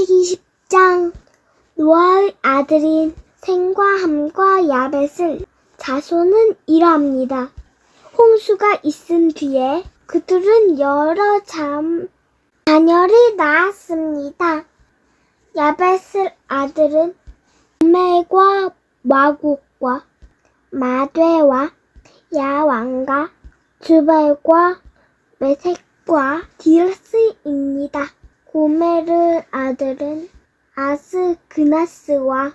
제20장 노아의 아들인 셈과 함과 야벳을 자손은 이러합니다. 홍수가 있은 뒤에 그들은 여러 자녀를 낳았습니다. 야벳의 아들은 고멜과 마국과 마되와 야완과 주발과 메색과 디르스입니다. 고멜의 아들은 아스그나스와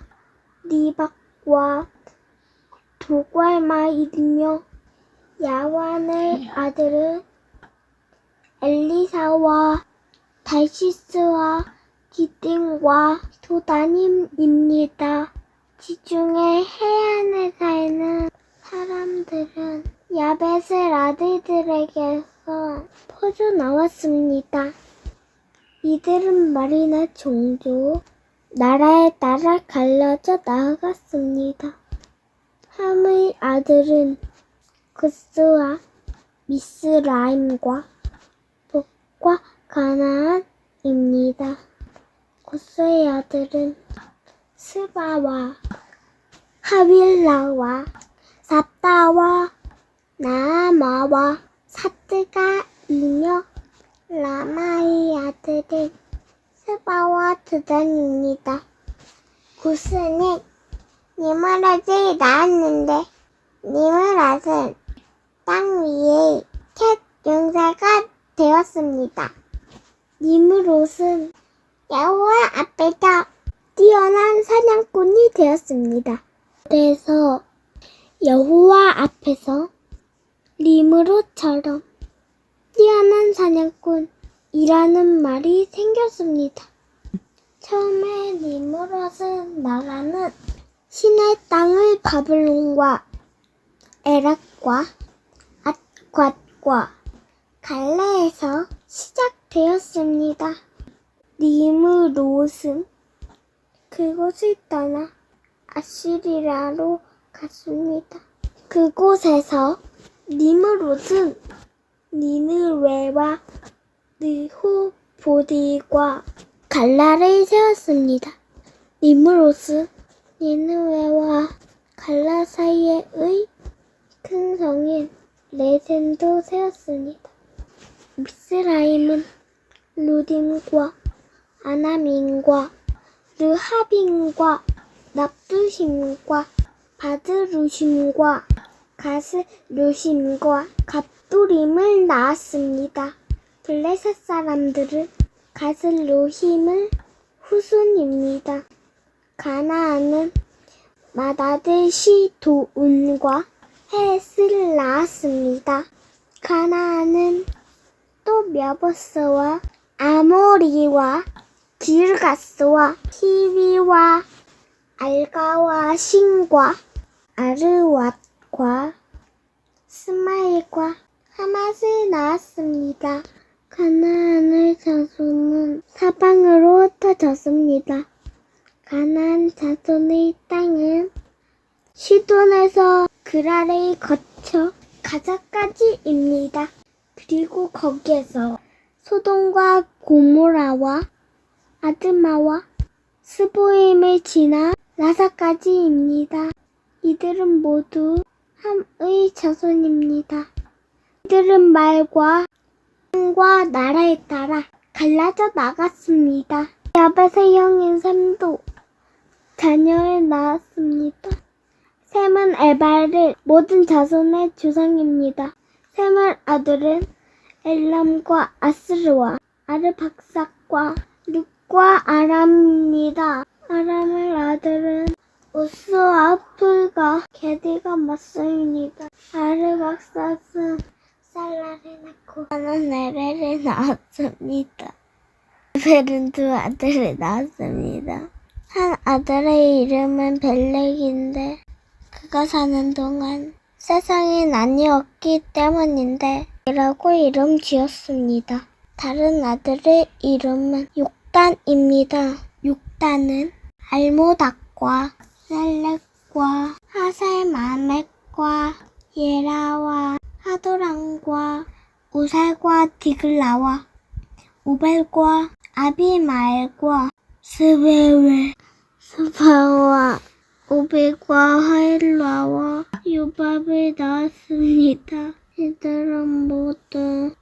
리박과 도갈마이며 야완의 아들은 엘리사와 달시스와 기띵과 도다님입니다. 지중해 해안에 사는 사람들은 야벳의 아들들에게서 퍼져나왔습니다. 이들은 말이나 종족, 나라에 따라 갈라져 나아갔습니다. 함의 아들은 구스와 미스라임과 북과 가나안입니다. 구스의 아들은 스바와 하빌라와 삽다와 나아마와 사뜨가이며 라마의 아들은 스바와 드단입니다. 구스는 니므롯을 낳았는데 니므롯은 땅 위에 캣 용사가 되었습니다. 니므롯은 여호와 앞에서 뛰어난 사냥꾼이 되었습니다. 그래서 여호와 앞에서 니므롯처럼 뛰어난 사냥꾼이라는 말이 생겼습니다. 처음에 니므롯은 나라는 신의 땅의 바벨론과 에락과 앗갓과 갈레에서 시작되었습니다. 니므롯은 그곳을 떠나 아시리라로 갔습니다. 그곳에서 니므롯은 니느웨와 르호보드과 갈라를 세웠습니다. 니므롯은 니느웨와 갈라 사이의 큰 성인 레센도 세웠습니다. 미스라임은 루딘과 아나민과 르하빈과 납두심과 바드루심과 가스루심과 갑두림을 낳았습니다. 블레셋 사람들은 가스루힘의 후손입니다. 가나안은 마다드 시도운과 헷을 낳았습니다. 가나안은 또 며버스와 아모리와 기르가스와 히위와 알가와 신과 아르왓과 스마일과 하맛을 낳았습니다. 가나안의 자손은 사방으로 흩어졌습니다. 가나안 자손의 땅은 시돈에서 그랄을 거쳐 가자까지입니다. 그리고 거기에서 소돔과 고모라와 아드마와 스보임을 지나 라사까지입니다. 이들은 모두 함의 자손입니다. 이들은 말과 땅과 나라에 따라 갈라져 나갔습니다. 야벳의 형인 셈도 자녀를 낳았습니다. 셈은 에발의 모든 자손의 조상입니다. 셈의 아들은 엘람과 아스르와 아르박삭과 룻과 아람입니다. 아람의 아들은 우스와 풀과 게디가 맞서입니다. 아르박삭은 살라를 낳고 하는 에벨을 낳았습니다. 에벨은 두 아들을 낳았습니다. 한 아들의 이름은 벨렉인데 그가 사는 동안 세상에 난이 없기 때문인데 이라고 이름 지었습니다. 다른 아들의 이름은 욕단입니다. 욕단은 알모닥과 셀렉과 하살마멕과 예라와 하도랑과 우살과 디글라와 오벨과 아비마엘과 스베웨, 스파와, 오백과 하일라와 요밥을 낳았습니다. 이들은 모두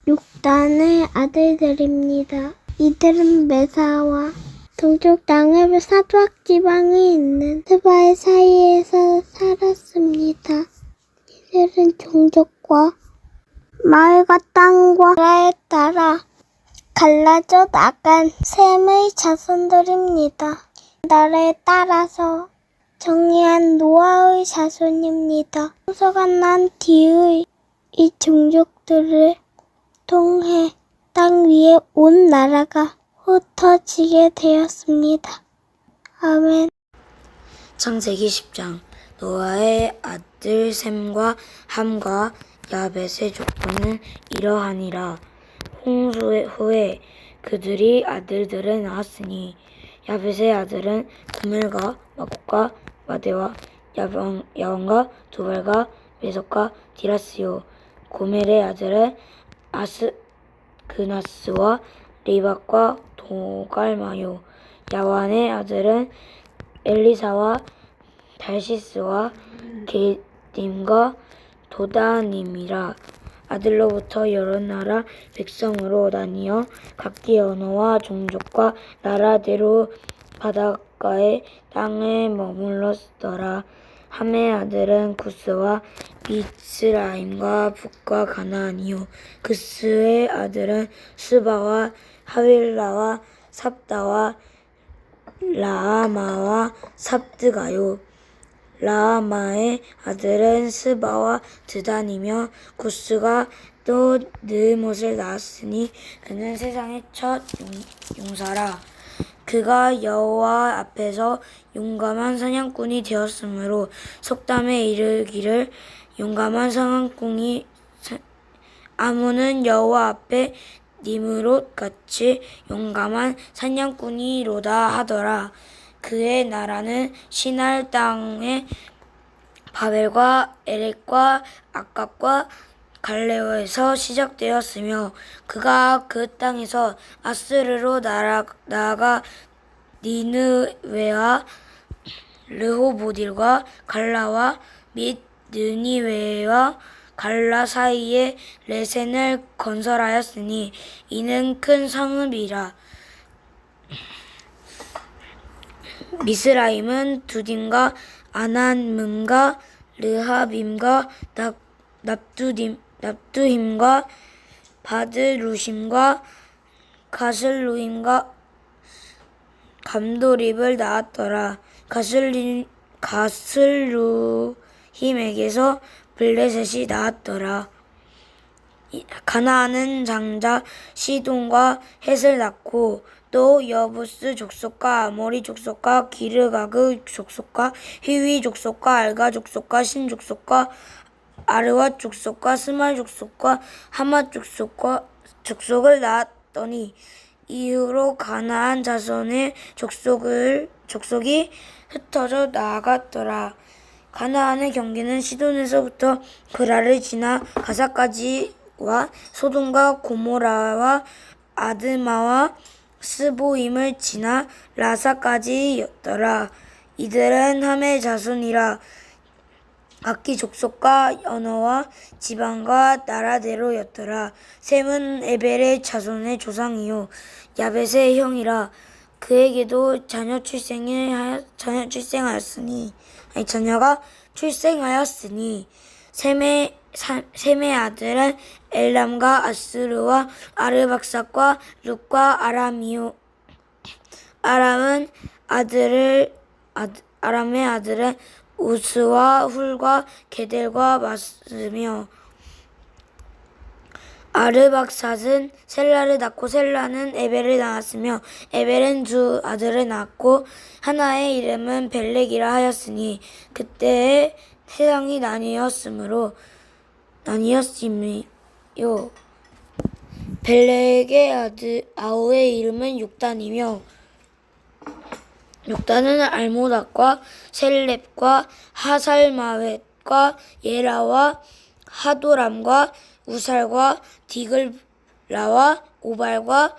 6단의 아들들입니다. 이들은 메사와 동쪽 땅을 사두악 지방에 있는 스바의 사이에서 살았습니다. 이들은 종족과 마을과 땅과 나라에 따라 갈라져 나간 셈의 자손들입니다. 나라에 따라서 정의한 노아의 자손입니다. 홍수가 난 뒤의 이 종족들을 통해 땅 위에 온 나라가 흩어지게 되었습니다. 아멘. 창세기 10장. 노아의 아들 셈과 함과 야벳의 족보는 이러하니라. 홍수 후에 그들이 아들들을 낳았으니 야벳의 아들은 고멜과 마곡과 마대와 야완과 두발과 메석과 디라스요. 고멜의 아들은 아스그나스와 리박과 도갈마요. 야완의 아들은 엘리사와 달시스와 게딤과 도다님이라. 아들로부터 여러 나라 백성으로 나뉘어 각기 언어와 종족과 나라대로 바닷가의 땅에 머물렀더라. 함의 아들은 구스와 미스라임과 북과 가나안이요. 구스의 아들은 스바와 하윌라와 삽다와 라아마와 삽드가요. 라아마의 아들은 스바와 드단이며 구스가 또 느못을 낳았으니 그는 세상의 첫 용사라. 그가 여호와 앞에서 용감한 사냥꾼이 되었으므로 속담에 이르기를 용감한 사냥꾼이 아무는 여호와 앞에 니므롯 같이 용감한 사냥꾼이로다 하더라. 그의 나라는 시날 땅의 바벨과 에렉과 아깝과 갈레오에서 시작되었으며 그가 그 땅에서 아스르로 나아가 니느웨와 르호보딜과 갈라와 및 느니웨와 갈라 사이에 레센을 건설하였으니 이는 큰 성읍이라. 미스라임은 두딘과 아난문과 르하빔과 납두힘과 바드루심과 가슬루임과 감도립을 낳았더라. 가슬루힘에게서 블레셋이 나왔더라. 가나안은 장자 시돈과 헷을 낳고 또 여부스 족속과 아모리 족속과 기르가그 족속과 히위 족속과 알가 족속과 신 족속과 아르와 족속과 스말 족속과 하마 족속을 낳았더니 이후로 가나안 자손의 족속이 흩어져 나아갔더라. 가나안의 경계는 시돈에서부터 그라를 지나 가사까지와 소돔과 고모라와 아드마와 스보임을 지나 라사까지였더라. 이들은 함의 자손이라. 각기 족속과 언어와 지방과 나라대로였더라. 셈은 에벨의 자손의 조상이요 야벳의 형이라. 그에게도 자녀가 출생하였으니 셈의 아들은 엘람과 아스르와 아르박삭과 룻과 아람이요. 아람의 아들은 우스와 훌과 게델과 마스며 아르박삿은 셀라를 낳고 셀라는 에벨을 낳았으며 에벨은 두 아들을 낳았고 하나의 이름은 벨렉이라 하였으니 그때에 세상이 나뉘었으며 벨렉의 아들 아우의 이름은 욕단이며 욕단은 알모닥과 셀렙과 하살마웻과 예라와 하도람과 우살과 디글라와 오발과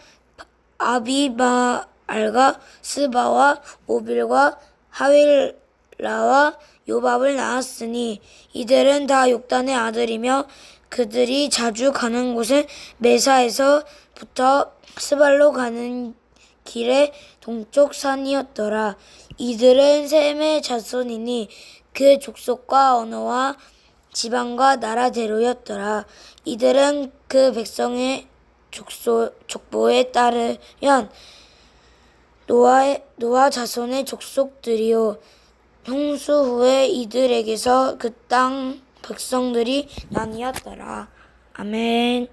알과 스바와 오빌과 하윌라와 요밥을 낳았으니 이들은 다 욕단의 아들이며 그들이 자주 가는 곳은 메사에서부터 스발로 가는 길의 동쪽 산이었더라. 이들은 셈의 자손이니 그 족속과 언어와 지방과 나라대로였더라. 이들은 그 백성의 족보에 따르면 노아 자손의 족속들이요 홍수 후에 이들에게서 그 땅 백성들이 나뉘었더라. 아멘.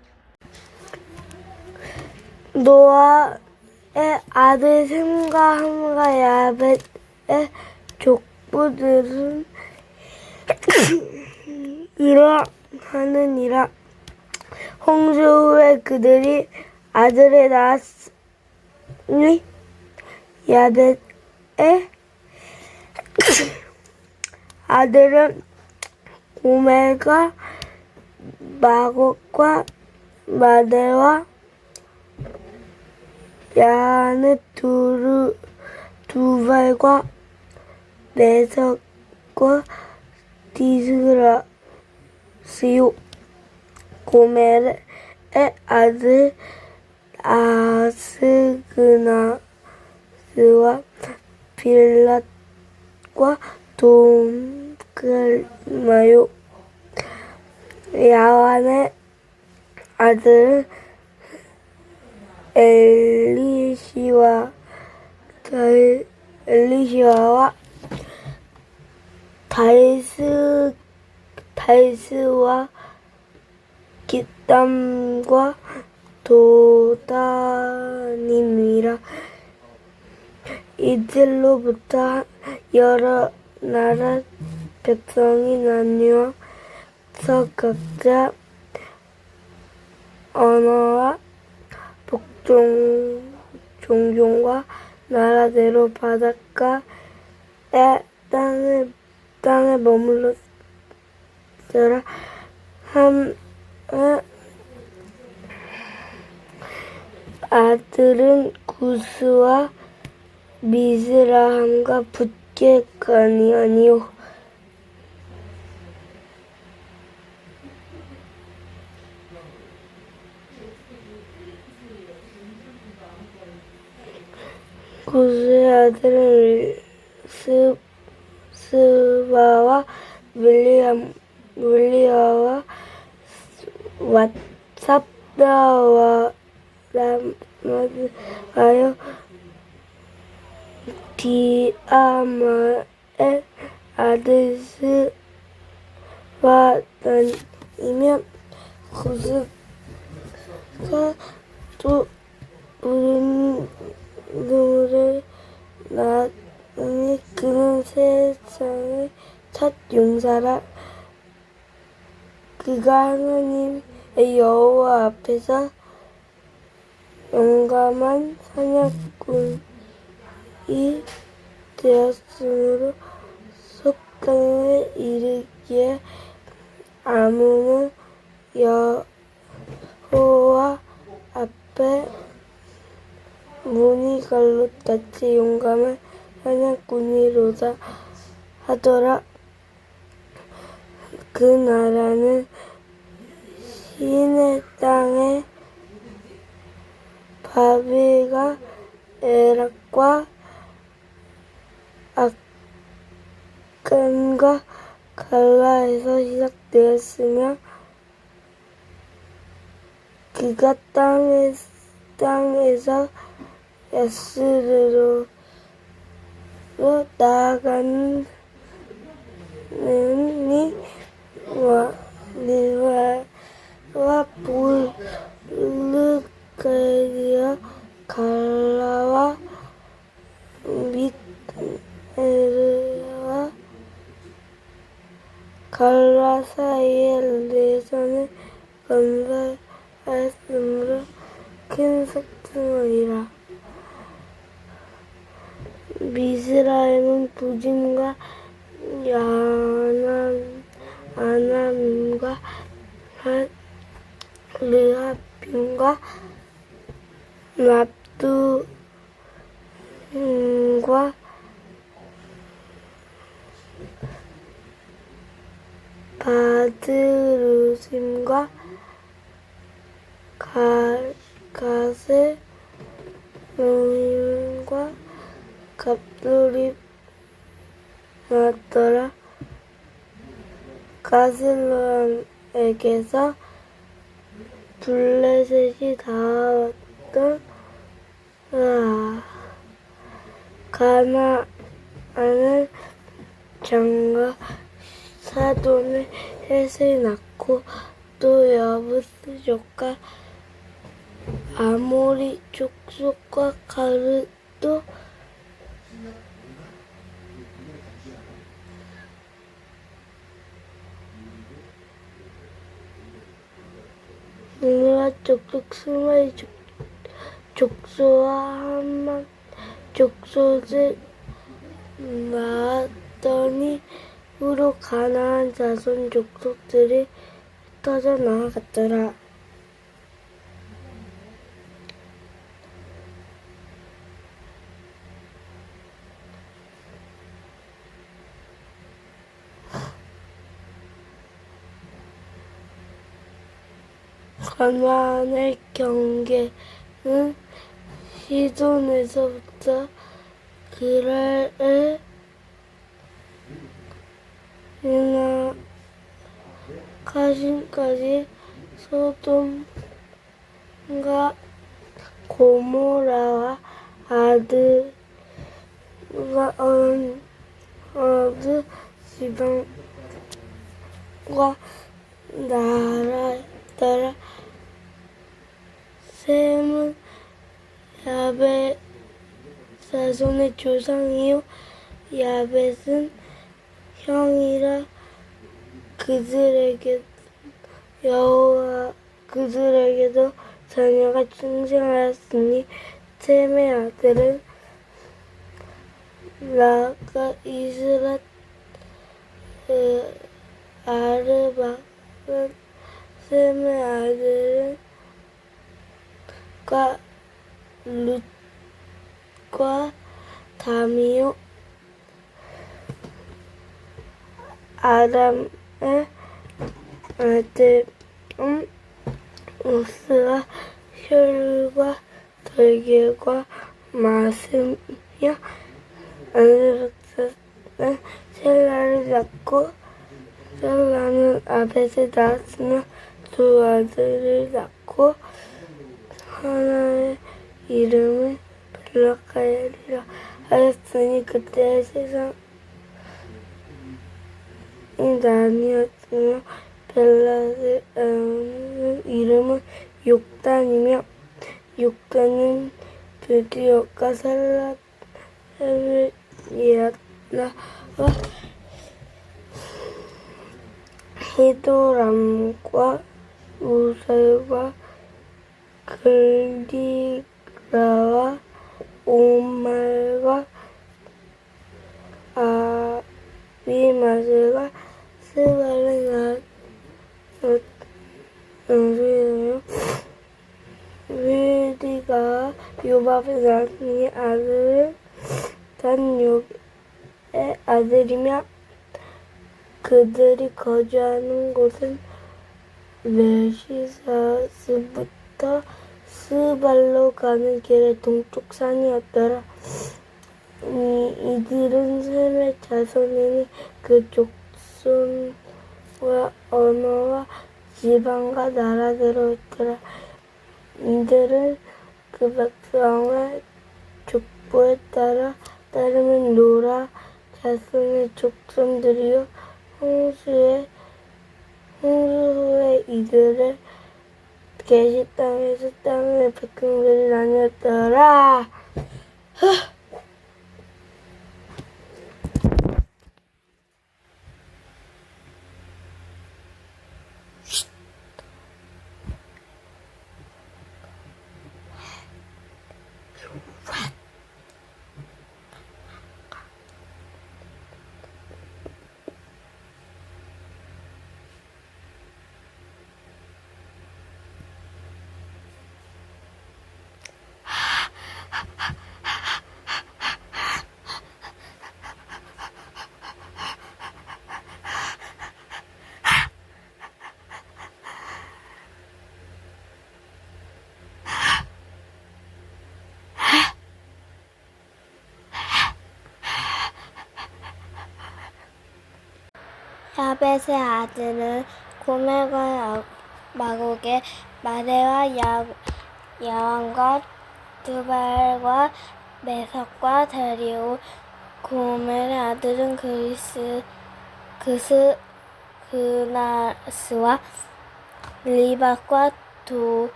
노아의 아들 셈과 함과 야벳의 족보들은 이러하느니라. 홍수 후에 그들이 아들을 낳았으니 야벳의 아들은 고멜과 마곡과 마대와 야한의 두발과 메석과 디스라스요. 고멜의 아들 아스그나스와 빌랏과 돈글마요. 야한의 아들은 엘리시와와 달스와 깃담과 도다님이라. 이들로부터 여러 나라 백성이 나뉘어서 각자 언어와 종종과 나라대로 바닷가의 땅에 머물렀더라. 함의 아들은 구스와 미스라함과 붓게가니아니요. 구스의 아들은 스바와 밀리아와 왓삽다와 라마드하여 디아마의 아들 스바단이며 구스가 또 눈물을 낳으니 그는 세상의 첫 용사라. 그가 하나님의 여호와 앞에서 용감한 사냥꾼이 되었으므로 속담에 이르기에 아무는 여호와 앞에 무늬갈롯같이 용감한 사냥꾼이로다 하더라. 그 나라는 신의 땅에 바빌과 에락과 악간과 갈라에서 시작되었으며 그가 땅에서 야스르로 나아가는 와 볼르가리아 갈라와 밋에르와 갈라 사이에 레선을 건설하였으므로 큰 석등이라. 미스라임은 부진과 아남과 르하빔과 과 바드루심과 가세 노임과 갑돌이 나더라. 가슬론에게서 블레셋이 닿았던 가나안은 장과 사돈의 헷을 낳고 또 여부스 족과 아모리 족속과 가르도 느와 족속 스마이 족소와 한만 족속을 낳았더니 후로 가나안 자손 족속들이 흩어져 나아갔더라. 가나안의 경계는 시돈에서부터 그랄을 가신까지 소돔과 고모라와 아드가 어느 지방과 나라였더라. 셈은 야벳 자손의 조상이요 야벳은 형이라. 그들에게도 자녀가 출생하였으니 셈의 아들은 라가 이스라 아르박은 셈의 아들은 룻과 다미요. 아람의 아들은 우스와 혈과 돌길과 마스며 아르박사는 셀라를 낳고 셀라는 아벳을 낳았으며 두 아들을 낳고 하나의 이름을 벨라가엘이라 하였으니 그때의 세상이 나뉘었으며 벨라의 이름은 욕단이며 욕단은 드디어가 살라엘이라와 히도람과 우살과 글디라와 오말과 아비마스가 스발을 낳았으며 윌디가 요밥을 낳았으니 아들은 단욕의 아들이며 그들이 거주하는 곳은 메시사스부터 스발로 가는 길의 동쪽 산이었더라. 이들은 셈의 자손이니 그 족속과 언어와 지방과 나라대로 있더라. 이들은 그 백성의 족보에 따르면 노라 자손의 족손들이요 홍수 후에 이들의 계시 땅에서 땅의 백성들이 나뉘었더라. 야벳의 아들은 고멜과 마곡의 마레와 야왕과 두발과 메석과 다리오. 고멜의 아들은 그나스와 리박과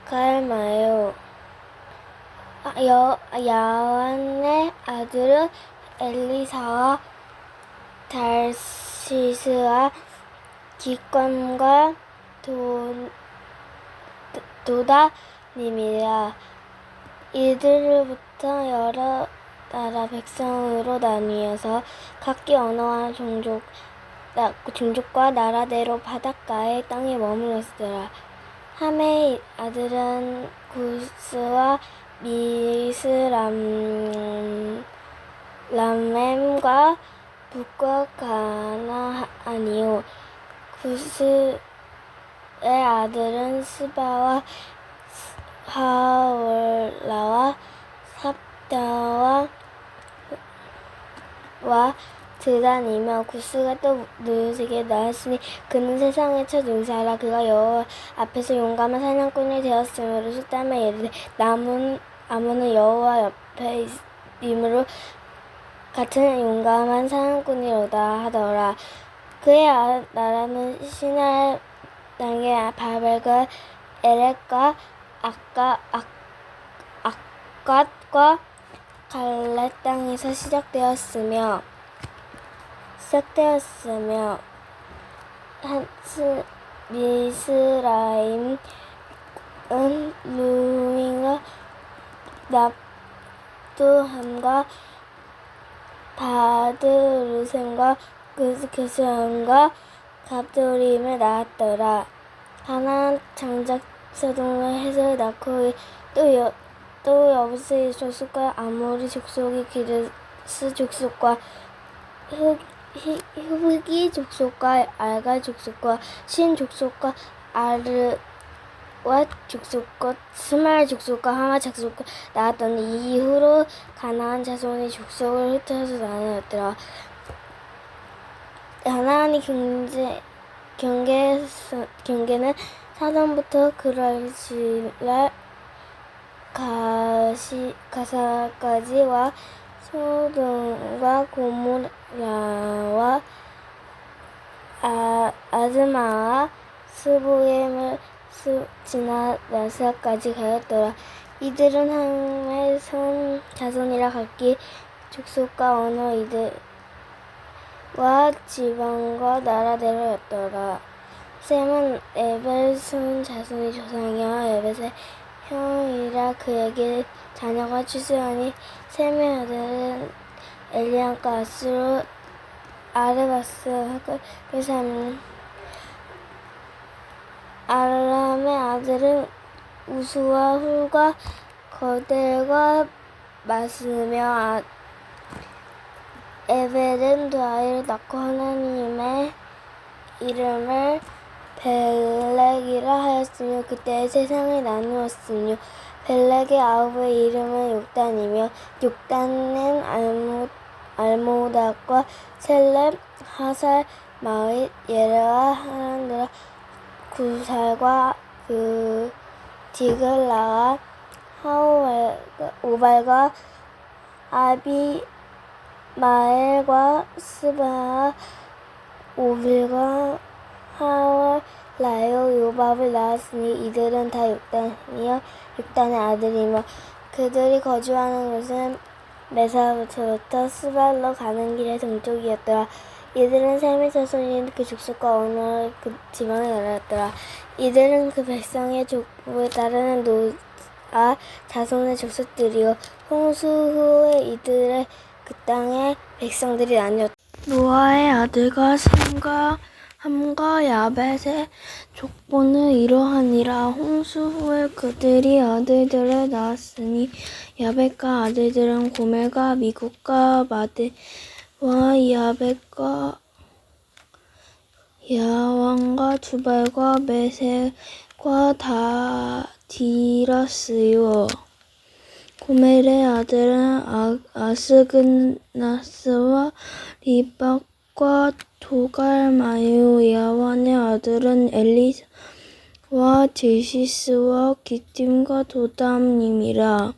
도갈마요. 야완의 아들은 엘리사와 달시스와 기권과 도다님이라. 이들로부터 여러 나라 백성으로 나뉘어서 각기 언어와 종족과 나라대로 바닷가의 땅에 머물렀더라. 함의 아들은 구스와 미스람렘과 북과 가나안이요. 구스의 아들은 스바와 하월라와 삽다와 드단이며. 구스가 또 누스에게 낳았으니 그는 세상의 첫 용사라. 그가 여호와 앞에서 용감한 사냥꾼이 되었으므로 속담에 이르되 아몬은 여호와 옆에 있으므로 같은 용감한 사냥꾼이로다 하더라. 그의 나라는 시나이 땅의 바벨과 에렉과 아갓과 갈렙 땅에서 시작되었으며 미스라임은 루인과 납두함과 바드루셈과 그스함과 갑돌림을 낳았더라. 가나안 장작 소돔을 해서 낳고 또 여부스의 족속과 아모리 족속이 기르스 족속과 흑이 족속과 알갈 족속과 신 족속과 아르와 족속과 스말 족속과 하마 족속과 낳았더니 이후로 가나안 자손이 족속을 흩어서 나누었더라. 가나안의 경계는 사돈부터 그랄시랄 가사까지와 소돔과 고모라와 아드마와 스보엠을 지나 라스까지 가였더라. 이들은 함의 선 자손이라 각기 족속과 언어 이들과 지방과 나라대로였더라. 셈은 에벨 손 자손이 조상이여 에벳의 형이라. 그에게 자녀가 출세하니 셈의 아들은 엘리암과 아스로 아르바스 그삼. 아람의 아들은 우수와 훌과 거델과 마스며. 에벨은 두 아이를 낳고 하나님의 이름을 벨렉이라 하였으며 그때 세상이 나누었으며. 벨렉의 아우의 이름은 욕단이며 욕단은 알모닥과 셀렙, 하살, 마윗, 예레와 하란드라, 구살과 디글라와 오발과 아비마엘과 스바와 오빌과 하월 라요 요밥을 낳았으니 이들은 다 욕단이요 욕단의 아들이며. 그들이 거주하는 곳은 메사부터 스발로 가는 길의 동쪽이었더라. 이들은 셈의 자손인 그 족속과 언어를 그 지방에 나눴더라. 이들은 그 백성의 족보에 따르는 노아 자손의 족속들이요 홍수 후에 이들의 그 땅의 백성들이 나뉘었다. 노아의 아들과 함과 야벳의 족보는 이러하니라. 홍수 후에 그들이 아들들을 낳았으니 야벳과 아들들은 고멜과 미국과 마대와 야벳과 야왕과 두발과 메색과 다디러스요. 고멜의 아들은 아스그나스와 리박과 과 도갈마요. 야완의 아들은 엘리사와 제시스와 기팀과 도담님이라.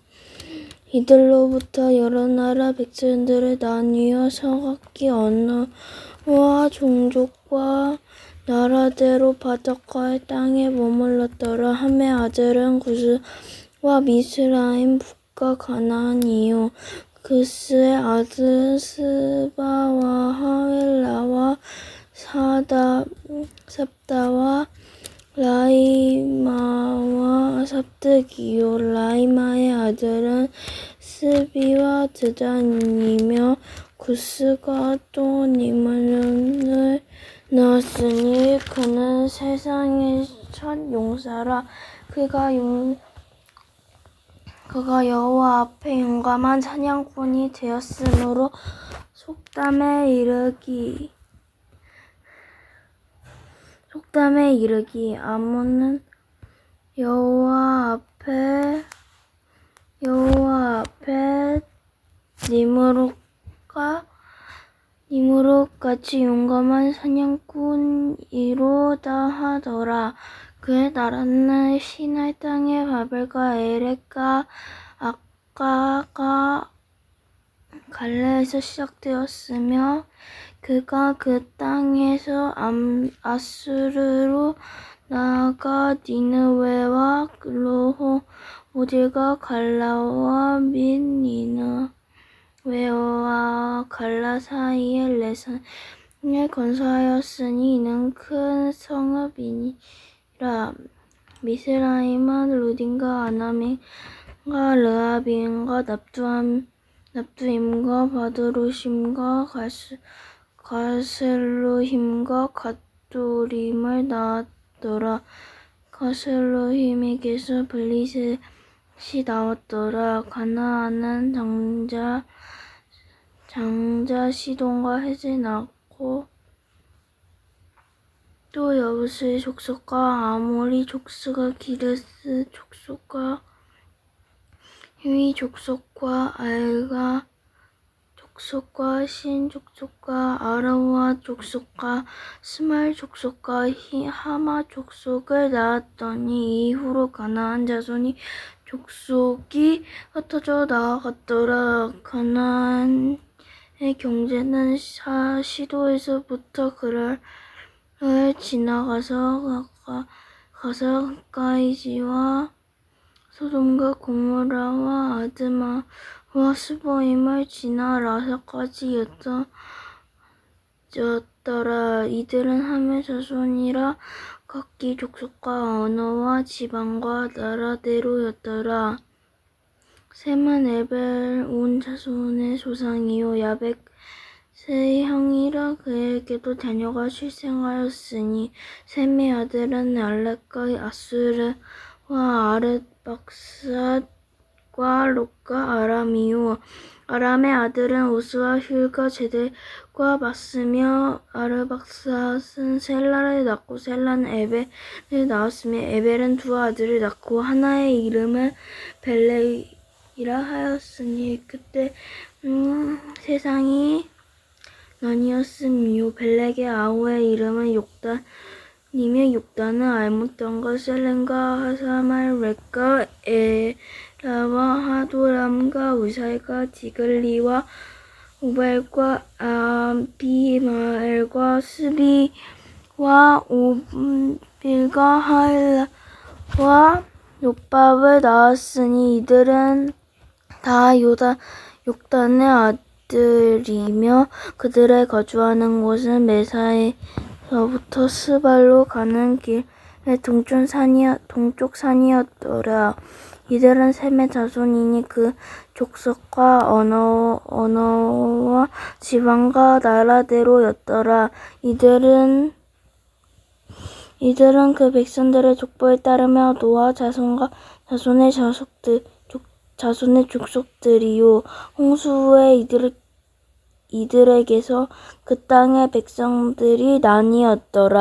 이들로부터 여러 나라 백성들을 나뉘어 서각기 언어와 종족과 나라대로 바닷가의 땅에 머물렀더라. 함의 아들은 구스와 미스라임 북과 가나안이요. 구스의 아들은 스바와 하윌라와 삽다와 라이마와 삽득이요. 라이마의 아들은 스비와 드단이며 구스가 또 니므를 낳았으니 그는 세상의 첫 용사라. 그가 여호와 앞에 용감한 사냥꾼이 되었으므로 속담에 이르기 아몬은 여호와 앞에 니므롯 같이 용감한 사냥꾼이로다 하더라. 그의 나라는 시나이 땅의 바벨과 에렉과 아까가 갈레에서 시작되었으며 그가 그 땅에서 아수르로 나아가 니느웨와 로호딜과 갈라와 및 니느웨와 갈라 사이에 레산을 건설하였으니 이는 큰 성읍이니라. 미스라임은 루딘과 아남임과 르아빔과 납두임과 바드루심과 가슬루힘과 갓두림을 낳았더라. 가슬루힘에게서 블리셋이 나왔더라. 가나안은 장자 시돈과 헷을 낳고 또 여부스의 족속과 아모리 족속과 기르스 족속과 휴이 족속과 알가 족속과 신 족속과 아라와 족속과 스말 족속과 하마 족속을 낳았더니 이후로 가나안 자손이 족속이 흩어져 나아갔더라. 가나안의 경제는 시도에서부터 그를 지나가서 가사가이지와 소돔과 고모라와 아드마와 스보임을 지나 라사까지 였더라. 이들은 함의 자손이라 각기 족속과 언어와 지방과 나라대로였더라. 셈은 에벨 온 자손의 조상이요 야벳의 형이라. 그에게도 자녀가 출생하였으니 셈의 아들은 알렉과 아수르와 아르박삿과 롯과 아람이요. 아람의 아들은 우스와 훌과 제델과 마스며 아르박삿은 셀라를 낳고 셀라는 에벨을 낳았으며 에벨은 두 아들을 낳고 하나의 이름을 벨렉이라 하였으니 그때 세상이 나뉘었으며 벨렉의 아우의 이름은 욕단이며 욕단은 알무단과 셀렘과 하사말렉과 에라와 하도람과 우살과 디글리와 오발과 아비마엘과 스비와 오빌과 하일라와 욥밥을 낳았으니 이들은 다 욕단의 아들이며 그들의 거주하는 곳은 메사에서부터 스발로 가는 길의 동쪽 산이었더라. 이들은 셈의 자손이니 그 족속과 언어와 지방과 나라대로였더라. 이들은 그 백성들의 족보에 따르며 노아 자손의 족속들이요. 홍수 후에 이들에게서 그 땅의 백성들이 나뉘었더라.